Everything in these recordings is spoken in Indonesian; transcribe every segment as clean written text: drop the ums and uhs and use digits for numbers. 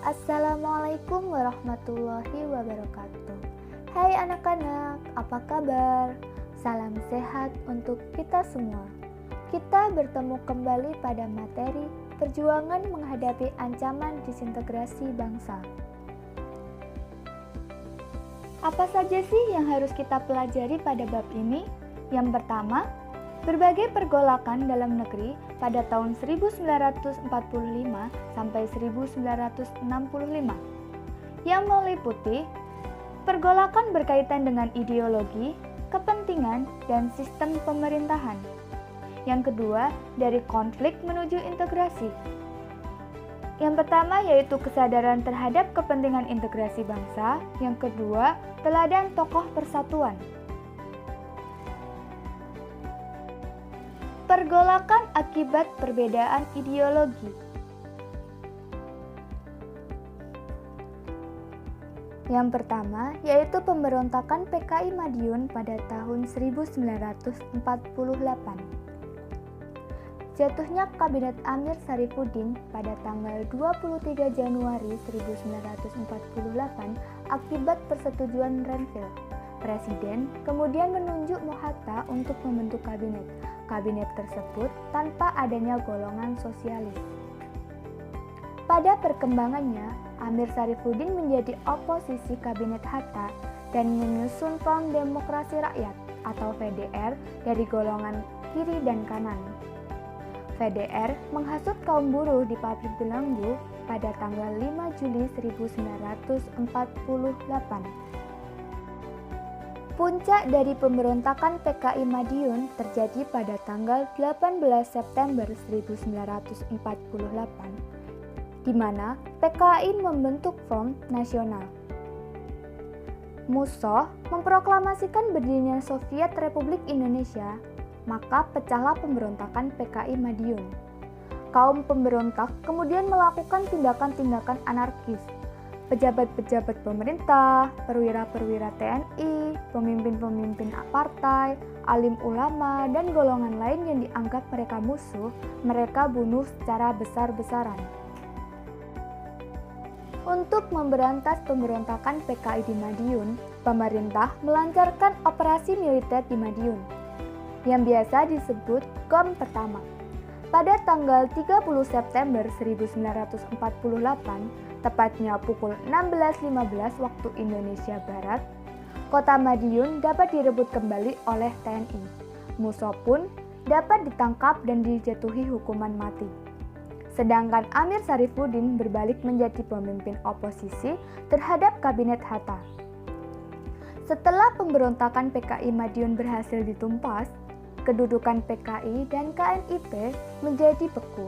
Assalamualaikum warahmatullahi wabarakatuh. Hai anak-anak, apa kabar? Salam sehat untuk kita semua. Kita bertemu kembali pada materi perjuangan menghadapi ancaman disintegrasi bangsa. Apa saja sih yang harus kita pelajari pada bab ini? Yang pertama, berbagai pergolakan dalam negeri pada tahun 1945 sampai 1965 yang meliputi pergolakan berkaitan dengan ideologi, kepentingan, dan sistem pemerintahan. Yang kedua, dari konflik menuju integrasi. Yang pertama yaitu kesadaran terhadap kepentingan integrasi bangsa. Yang kedua, teladan tokoh persatuan. Pergolakan akibat perbedaan ideologi. Yang pertama yaitu pemberontakan PKI Madiun pada tahun 1948. Jatuhnya Kabinet Amir Sarifuddin pada tanggal 23 Januari 1948 akibat persetujuan Renville. Presiden kemudian menunjuk Mohatta untuk membentuk kabinet. Kabinet tersebut tanpa adanya golongan sosialis. Pada perkembangannya, Amir Sarifuddin menjadi oposisi Kabinet Hatta dan menyusun Front Demokrasi Rakyat atau VDR dari golongan kiri dan kanan. VDR menghasut kaum buruh di pabrik belenggu pada tanggal 5 Juli 1948. Puncak dari pemberontakan PKI Madiun terjadi pada tanggal 18 September 1948, di mana PKI membentuk Front Nasional. Musso memproklamasikan berdirinya Soviet Republik Indonesia, maka pecahlah pemberontakan PKI Madiun. Kaum pemberontak kemudian melakukan tindakan-tindakan anarkis. Pejabat-pejabat pemerintah, perwira-perwira TNI, pemimpin-pemimpin partai, alim ulama, dan golongan lain yang dianggap mereka musuh, mereka bunuh secara besar-besaran. Untuk memberantas pemberontakan PKI di Madiun, pemerintah melancarkan operasi militer di Madiun, yang biasa disebut GOM pertama. Pada tanggal 30 September 1948, tepatnya pukul 16.15 waktu Indonesia Barat, kota Madiun dapat direbut kembali oleh TNI. Musso pun dapat ditangkap dan dijatuhi hukuman mati. Sedangkan Amir Sarifuddin berbalik menjadi pemimpin oposisi terhadap Kabinet Hatta. Setelah pemberontakan PKI Madiun berhasil ditumpas, kedudukan PKI dan KNIP menjadi beku.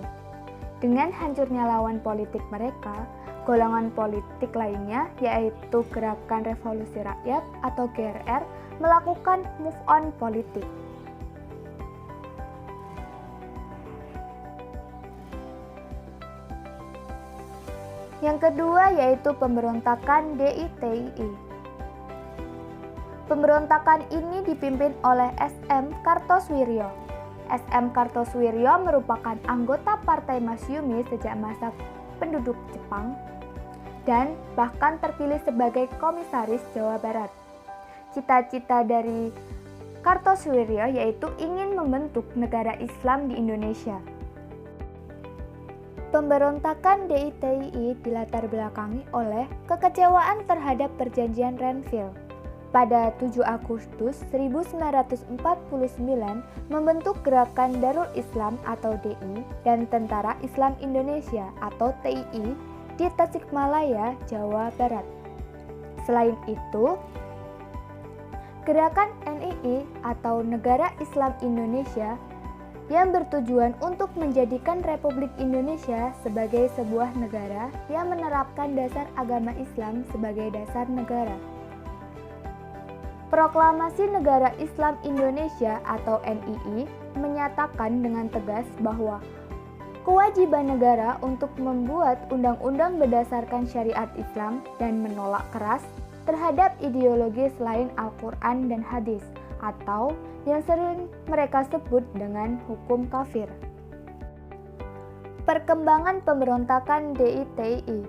Dengan hancurnya lawan politik mereka, golongan politik lainnya yaitu Gerakan Revolusi Rakyat atau GRR melakukan move on politik. Yang kedua yaitu pemberontakan DITII. Pemberontakan ini dipimpin oleh SM Kartosoewirjo. SM Kartosoewirjo merupakan anggota Partai Masyumi sejak masa penduduk Jepang dan bahkan terpilih sebagai komisaris Jawa Barat. Cita-cita dari Kartosoewirjo yaitu ingin membentuk negara Islam di Indonesia. Pemberontakan DITII dilatar belakangi oleh kekecewaan terhadap perjanjian Renville. Pada 7 Agustus 1949 membentuk Gerakan Darul Islam atau DI dan Tentara Islam Indonesia atau TII di Tasikmalaya, Jawa Barat. Selain itu, Gerakan NII atau Negara Islam Indonesia yang bertujuan untuk menjadikan Republik Indonesia sebagai sebuah negara yang menerapkan dasar agama Islam sebagai dasar negara. Proklamasi Negara Islam Indonesia atau NII menyatakan dengan tegas bahwa kewajiban negara untuk membuat undang-undang berdasarkan syariat Islam dan menolak keras terhadap ideologi selain Al-Quran dan Hadis atau yang sering mereka sebut dengan hukum kafir. Perkembangan pemberontakan DITII.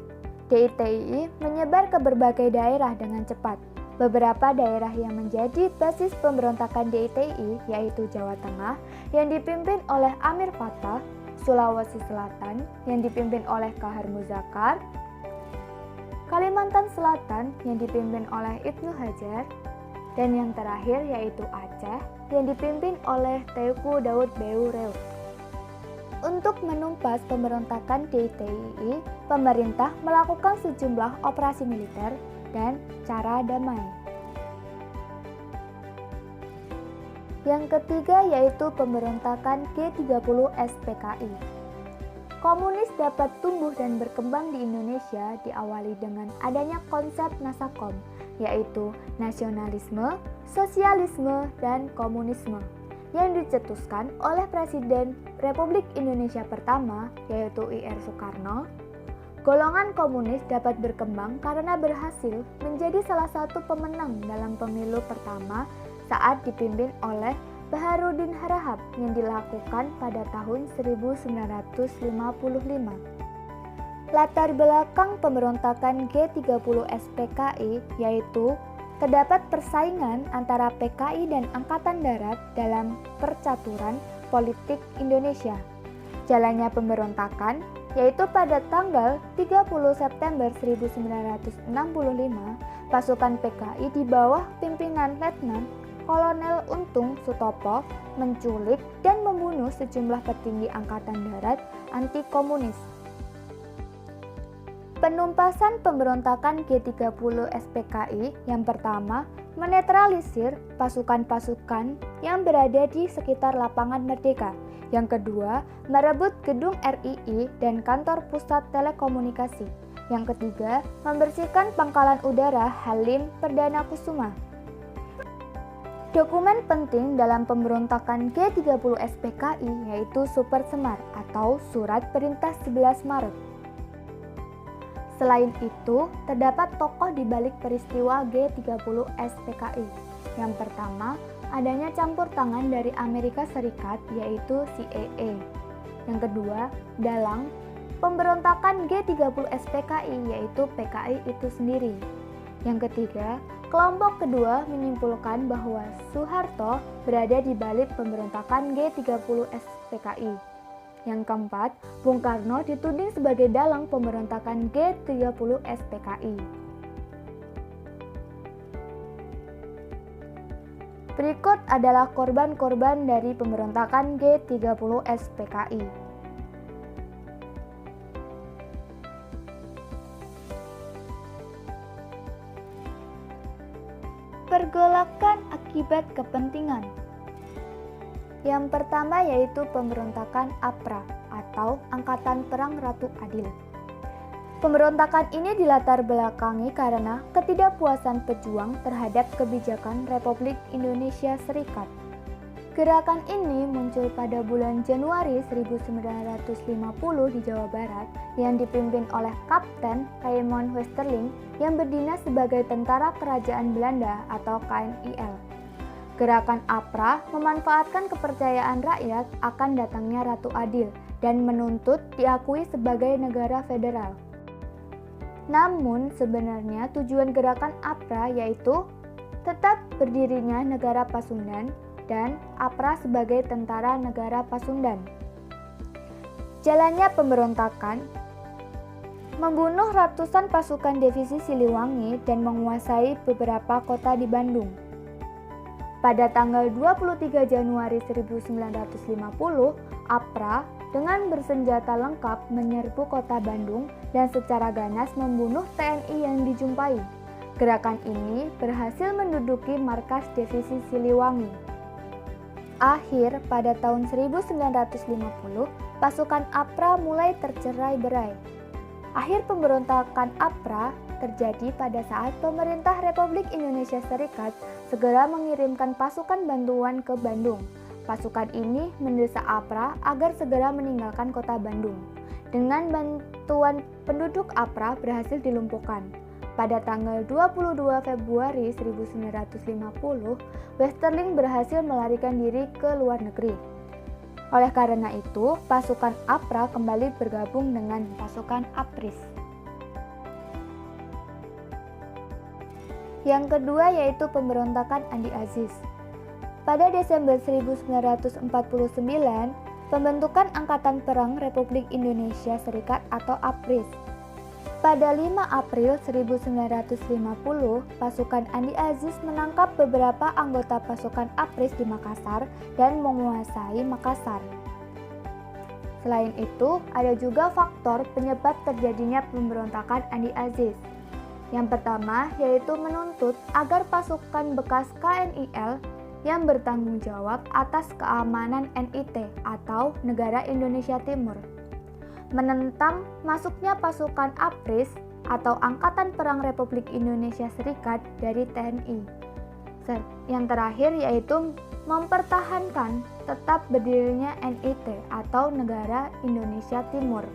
DITII menyebar ke berbagai daerah dengan cepat. Beberapa daerah yang menjadi basis pemberontakan DITII yaitu Jawa Tengah yang dipimpin oleh Amir Fattah, Sulawesi Selatan yang dipimpin oleh Kahar Muzakar, Kalimantan Selatan yang dipimpin oleh Ibnu Hajar, dan yang terakhir yaitu Aceh yang dipimpin oleh Teuku Daud Beu Reu. Untuk menumpas pemberontakan DITII, pemerintah melakukan sejumlah operasi militer dan cara damai. Yang ketiga yaitu pemberontakan G30 SPKI. Komunis dapat tumbuh dan berkembang di Indonesia diawali dengan adanya konsep Nasakom, yaitu nasionalisme, sosialisme, dan komunisme, yang dicetuskan oleh Presiden Republik Indonesia pertama, yaitu I.R. Soekarno. Golongan komunis dapat berkembang karena berhasil menjadi salah satu pemenang dalam pemilu pertama saat dipimpin oleh Baharudin Harahap yang dilakukan pada tahun 1955. Latar belakang pemberontakan G30 SPKI yaitu terdapat persaingan antara PKI dan Angkatan Darat dalam percaturan politik Indonesia. Jalannya pemberontakan yaitu pada tanggal 30 September 1965, pasukan PKI di bawah pimpinan Letnan Kolonel Untung Sutopo menculik dan membunuh sejumlah petinggi Angkatan Darat anti-komunis. Penumpasan pemberontakan G30 SPKI yang pertama menetralisir pasukan-pasukan yang berada di sekitar lapangan Merdeka. Yang kedua, merebut gedung RII dan kantor pusat telekomunikasi. Yang ketiga, membersihkan pangkalan udara Halim Perdana Kusuma. Dokumen penting dalam pemberontakan G30 SPKI yaitu Super Semar atau Surat Perintah 11 Maret. Selain itu, terdapat tokoh di balik peristiwa G30 SPKI. Yang pertama, adanya campur tangan dari Amerika Serikat yaitu CIA. Yang kedua, dalang pemberontakan G30 SPKI yaitu PKI itu sendiri. Yang ketiga, kelompok kedua menyimpulkan bahwa Soeharto berada di balik pemberontakan G30 SPKI. Yang keempat, Bung Karno dituding sebagai dalang pemberontakan G30 SPKI. Berikut adalah korban-korban dari pemberontakan G30 SPKI. Pergolakan akibat kepentingan. Yang pertama yaitu pemberontakan APRA atau Angkatan Perang Ratu Adil. Pemberontakan ini dilatar belakangi karena ketidakpuasan pejuang terhadap kebijakan Republik Indonesia Serikat. Gerakan ini muncul pada bulan Januari 1950 di Jawa Barat yang dipimpin oleh Kapten Raymond Westerling yang berdinas sebagai tentara kerajaan Belanda atau KNIL. Gerakan APRA memanfaatkan kepercayaan rakyat akan datangnya Ratu Adil dan menuntut diakui sebagai negara federal. Namun sebenarnya tujuan gerakan APRA yaitu tetap berdirinya negara Pasundan dan APRA sebagai tentara negara Pasundan. Jalannya pemberontakan membunuh ratusan pasukan divisi Siliwangi dan menguasai beberapa kota di Bandung. Pada tanggal 23 Januari 1950, APRA dengan bersenjata lengkap menyerbu kota Bandung dan secara ganas membunuh TNI yang dijumpai. Gerakan ini berhasil menduduki markas divisi Siliwangi. Akhir pada tahun 1950, pasukan APRA mulai tercerai-berai. Akhir pemberontakan APRA terjadi pada saat pemerintah Republik Indonesia Serikat segera mengirimkan pasukan bantuan ke Bandung. Pasukan ini mendesak APRA agar segera meninggalkan kota Bandung. Dengan bantuan penduduk APRA berhasil dilumpuhkan. Pada tanggal 22 Februari 1950, Westerling berhasil melarikan diri ke luar negeri. Oleh karena itu, pasukan APRA kembali bergabung dengan pasukan APRIS. Yang kedua yaitu pemberontakan Andi Aziz. Pada Desember 1949, pembentukan Angkatan Perang Republik Indonesia Serikat atau APRIS. Pada 5 April 1950, pasukan Andi Aziz menangkap beberapa anggota pasukan APRIS di Makassar dan menguasai Makassar. Selain itu, ada juga faktor penyebab terjadinya pemberontakan Andi Aziz. Yang pertama yaitu menuntut agar pasukan bekas KNIL yang bertanggung jawab atas keamanan NIT atau Negara Indonesia Timur, menentang masuknya pasukan APRIS atau Angkatan Perang Republik Indonesia Serikat dari TNI. Yang terakhir yaitu mempertahankan tetap berdirinya NIT atau Negara Indonesia Timur.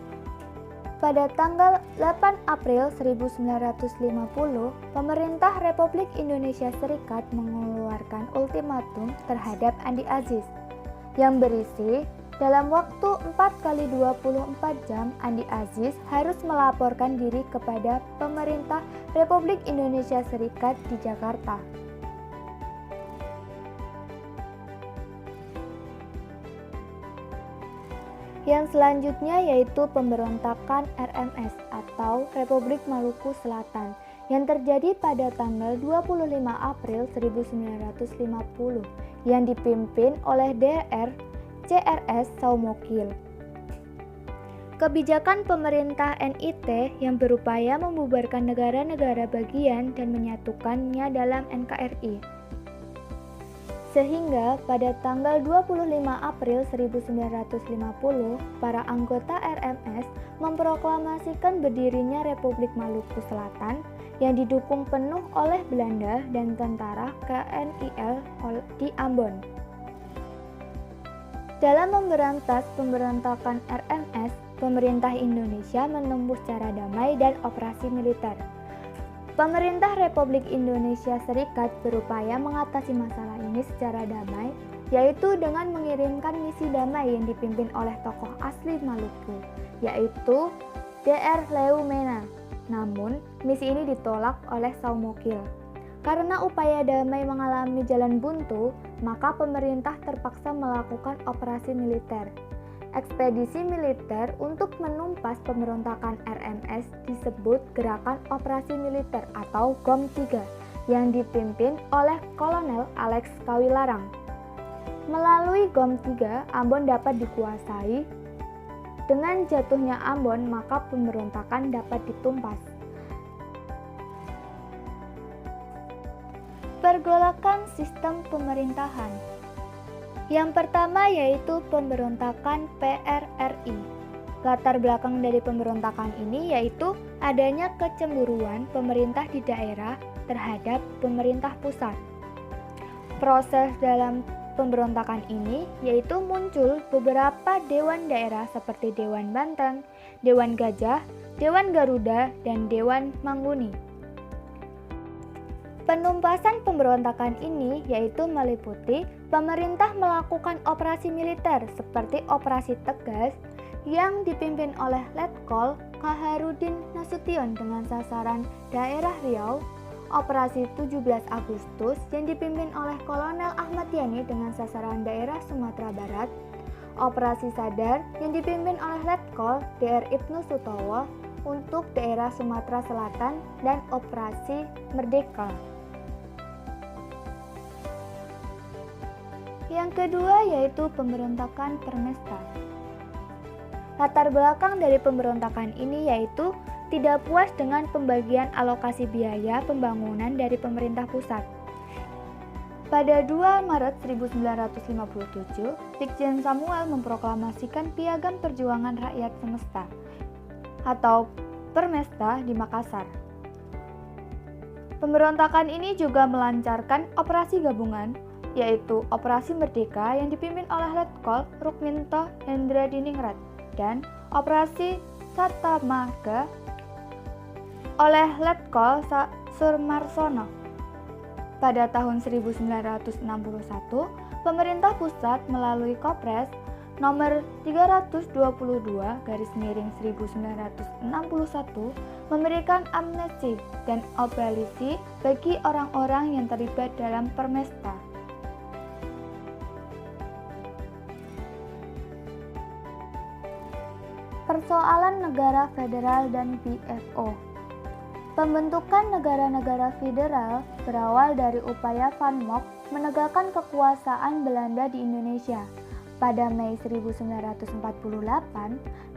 Pada tanggal 8 April 1950, pemerintah Republik Indonesia Serikat mengeluarkan ultimatum terhadap Andi Aziz yang berisi dalam waktu 4x24 jam Andi Aziz harus melaporkan diri kepada pemerintah Republik Indonesia Serikat di Jakarta. Yang selanjutnya yaitu pemberontakan RMS atau Republik Maluku Selatan yang terjadi pada tanggal 25 April 1950 yang dipimpin oleh DR CRS Saumokil. Kebijakan pemerintah NIT yang berupaya membubarkan negara-negara bagian dan menyatukannya dalam NKRI. Sehingga pada tanggal 25 April 1950, para anggota RMS memproklamasikan berdirinya Republik Maluku Selatan yang didukung penuh oleh Belanda dan tentara KNIL di Ambon. Dalam memberantas pemberontakan RMS, pemerintah Indonesia menempuh cara damai dan operasi militer. Pemerintah Republik Indonesia Serikat berupaya mengatasi masalah ini secara damai, yaitu dengan mengirimkan misi damai yang dipimpin oleh tokoh asli Maluku, yaitu DR Leumena. Namun, misi ini ditolak oleh Saumokil. Karena upaya damai mengalami jalan buntu, maka pemerintah terpaksa melakukan operasi militer. Ekspedisi militer untuk menumpas pemberontakan RMS disebut Gerakan Operasi Militer atau GOM 3 yang dipimpin oleh Kolonel Alex Kawilarang. Melalui GOM 3, Ambon dapat dikuasai. Dengan jatuhnya Ambon, maka pemberontakan dapat ditumpas. Pergolakan sistem pemerintahan. Yang pertama yaitu pemberontakan PRRI. Latar belakang dari pemberontakan ini yaitu adanya kecemburuan pemerintah di daerah terhadap pemerintah pusat. Proses dalam pemberontakan ini yaitu muncul beberapa dewan daerah seperti Dewan Banten, Dewan Gajah, Dewan Garuda, dan Dewan Mangguni. Penumpasan pemberontakan ini yaitu meliputi pemerintah melakukan operasi militer seperti Operasi Tegas yang dipimpin oleh Letkol Kaharudin Nasution dengan sasaran daerah Riau, Operasi 17 Agustus yang dipimpin oleh Kolonel Ahmad Yani dengan sasaran daerah Sumatera Barat, Operasi Sadar yang dipimpin oleh Letkol DR Ibnu Sutowo untuk daerah Sumatera Selatan, dan Operasi Merdeka. Yang kedua yaitu pemberontakan Permesta. Latar belakang dari pemberontakan ini yaitu tidak puas dengan pembagian alokasi biaya pembangunan dari pemerintah pusat. Pada 2 Maret 1957, Brigjen Samuel memproklamasikan Piagam Perjuangan Rakyat Semesta atau Permesta di Makassar. Pemberontakan ini juga melancarkan operasi gabungan, yaitu Operasi Merdeka yang dipimpin oleh Letkol Rukminto Hendra Diningrat dan Operasi Satamarga oleh Letkol Surmarsono. Pada tahun 1961, pemerintah pusat melalui Kopres nomor 322/1961 memberikan amnesti dan abolisi bagi orang-orang yang terlibat dalam permesta. Persoalan negara federal dan BFO. Pembentukan negara-negara federal berawal dari upaya Van Mock menegakkan kekuasaan Belanda di Indonesia. Pada Mei 1948,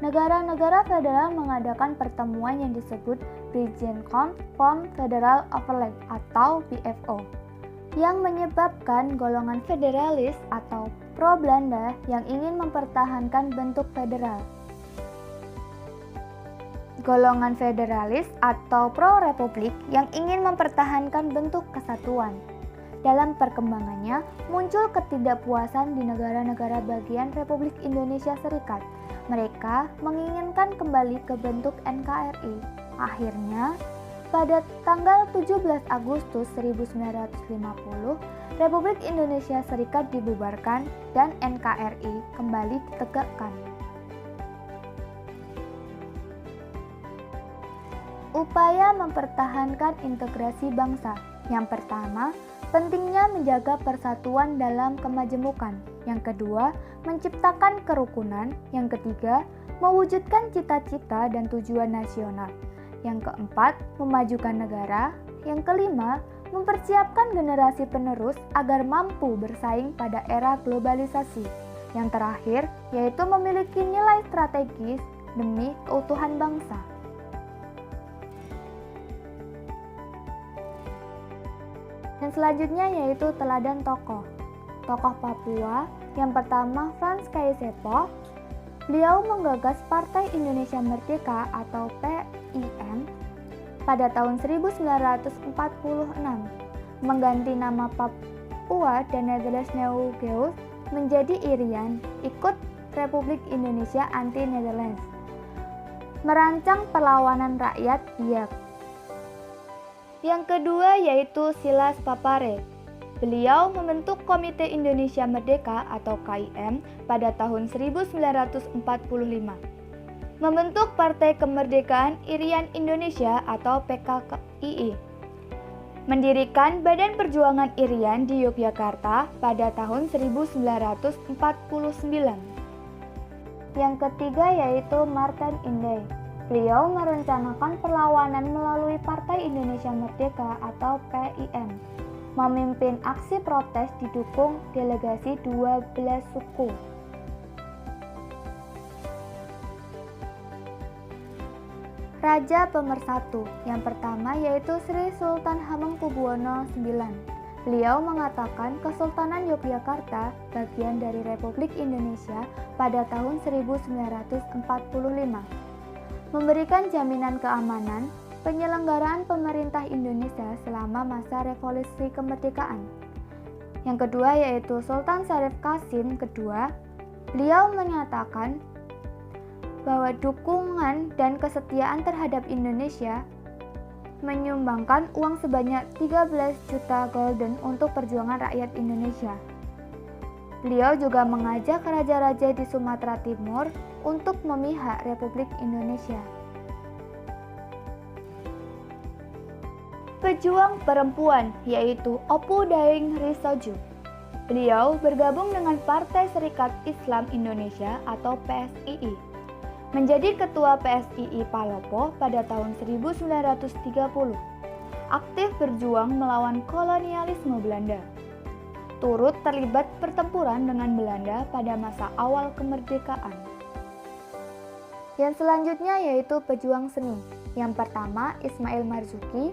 negara-negara federal mengadakan pertemuan yang disebut Bijeenkomst van Federal Overleg atau BFO, yang menyebabkan golongan federalis atau pro-Belanda yang ingin mempertahankan bentuk federal. Golongan federalis atau pro-republik yang ingin mempertahankan bentuk kesatuan. Dalam perkembangannya, muncul ketidakpuasan di negara-negara bagian Republik Indonesia Serikat. Mereka menginginkan kembali ke bentuk NKRI. Akhirnya, pada tanggal 17 Agustus 1950, Republik Indonesia Serikat dibubarkan dan NKRI kembali ditegakkan. Upaya mempertahankan integrasi bangsa. Yang pertama, pentingnya menjaga persatuan dalam kemajemukan. Yang kedua, menciptakan kerukunan. Yang ketiga, mewujudkan cita-cita dan tujuan nasional. Yang keempat, memajukan negara. Yang kelima, mempersiapkan generasi penerus agar mampu bersaing pada era globalisasi. Yang terakhir, yaitu memiliki nilai strategis demi keutuhan bangsa. Dan selanjutnya yaitu teladan tokoh. Tokoh Papua yang pertama Frans Kaisiepo. Beliau menggagas Partai Indonesia Merdeka atau PIM pada tahun 1946, mengganti nama Papua dan Nederlands Nieuw Guinea menjadi Irian, ikut Republik Indonesia anti-Netherlands. Merancang perlawanan rakyat Biak. Yang kedua yaitu Silas Papare. Beliau membentuk Komite Indonesia Merdeka atau KIM pada tahun 1945. Membentuk Partai Kemerdekaan Irian Indonesia atau PKII. Mendirikan Badan Perjuangan Irian di Yogyakarta pada tahun 1949. Yang ketiga yaitu Martin Inde. Beliau merencanakan perlawanan melalui Partai Indonesia Merdeka atau PIM, memimpin aksi protes didukung delegasi 12 suku. Raja Pemersatu yang pertama yaitu Sri Sultan Hamengkubuwono IX. Beliau mengatakan Kesultanan Yogyakarta bagian dari Republik Indonesia pada tahun 1945. Memberikan jaminan keamanan penyelenggaraan pemerintah Indonesia selama masa revolusi kemerdekaan. Yang kedua yaitu Sultan Syarif Qasim II. Beliau menyatakan bahwa dukungan dan kesetiaan terhadap Indonesia, menyumbangkan uang sebanyak 13 juta gulden untuk perjuangan rakyat Indonesia. Beliau juga mengajak raja-raja di Sumatera Timur untuk memihak Republik Indonesia. Pejuang perempuan yaitu Opu Daeng Risoju. Beliau bergabung dengan Partai Serikat Islam Indonesia atau PSII. Menjadi ketua PSII Palopo pada tahun 1930. Aktif berjuang melawan kolonialisme Belanda. Turut terlibat pertempuran dengan Belanda pada masa awal kemerdekaan. Yang selanjutnya yaitu pejuang seni. Yang pertama Ismail Marzuki.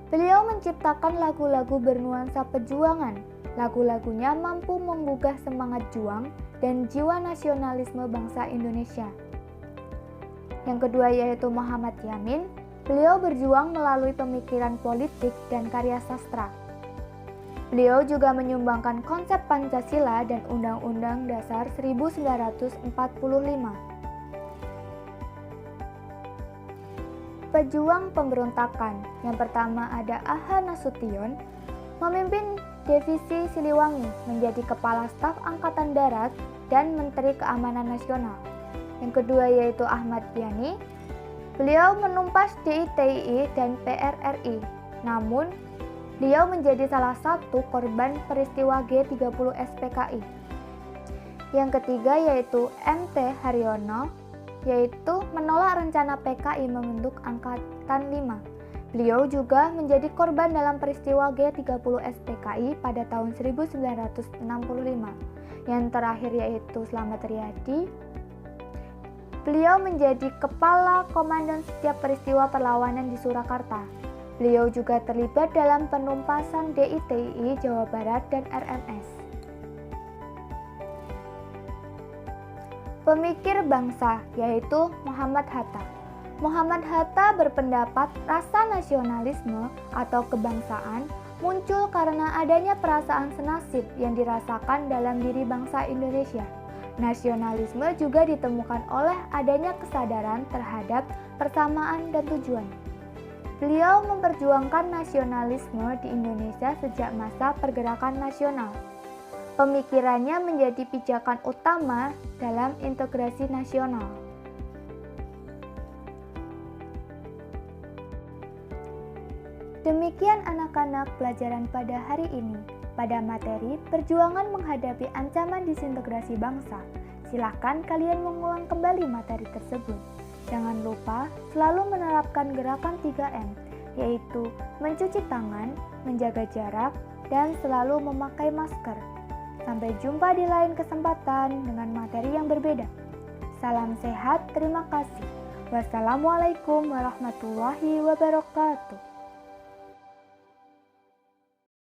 Beliau menciptakan lagu-lagu bernuansa perjuangan. Lagu-lagunya mampu menggugah semangat juang dan jiwa nasionalisme bangsa Indonesia. Yang kedua yaitu Muhammad Yamin. Beliau berjuang melalui pemikiran politik dan karya sastra. Beliau juga menyumbangkan konsep Pancasila dan Undang-Undang Dasar 1945. Pejuang pemberontakan. Yang pertama ada Aha Nasution, memimpin Divisi Siliwangi, menjadi Kepala Staf Angkatan Darat dan Menteri Keamanan Nasional. Yang kedua yaitu Ahmad Yani. Beliau menumpas DITI dan PRRI, namun beliau menjadi salah satu korban peristiwa G30 SPKI. Yang ketiga yaitu MT Haryono, yaitu menolak rencana PKI membentuk Angkatan 5. Beliau juga menjadi korban dalam peristiwa G30 SPKI pada tahun 1965. Yang terakhir yaitu Slamet Riyadi. Beliau menjadi kepala komandan setiap peristiwa perlawanan di Surakarta. Beliau juga terlibat dalam penumpasan DITI Jawa Barat dan RMS. Pemikir bangsa yaitu Muhammad Hatta. Muhammad Hatta berpendapat rasa nasionalisme atau kebangsaan muncul karena adanya perasaan senasib yang dirasakan dalam diri bangsa Indonesia. Nasionalisme juga ditemukan oleh adanya kesadaran terhadap persamaan dan tujuan. Beliau memperjuangkan nasionalisme di Indonesia sejak masa pergerakan nasional. Pemikirannya menjadi pijakan utama dalam integrasi nasional. Demikian anak-anak pelajaran pada hari ini. Pada materi perjuangan menghadapi ancaman disintegrasi bangsa, silakan kalian mengulang kembali materi tersebut. Jangan lupa selalu menerapkan gerakan 3M, yaitu mencuci tangan, menjaga jarak, dan selalu memakai masker. Sampai jumpa di lain kesempatan dengan materi yang berbeda. Salam sehat, terima kasih. Wassalamualaikum warahmatullahi wabarakatuh.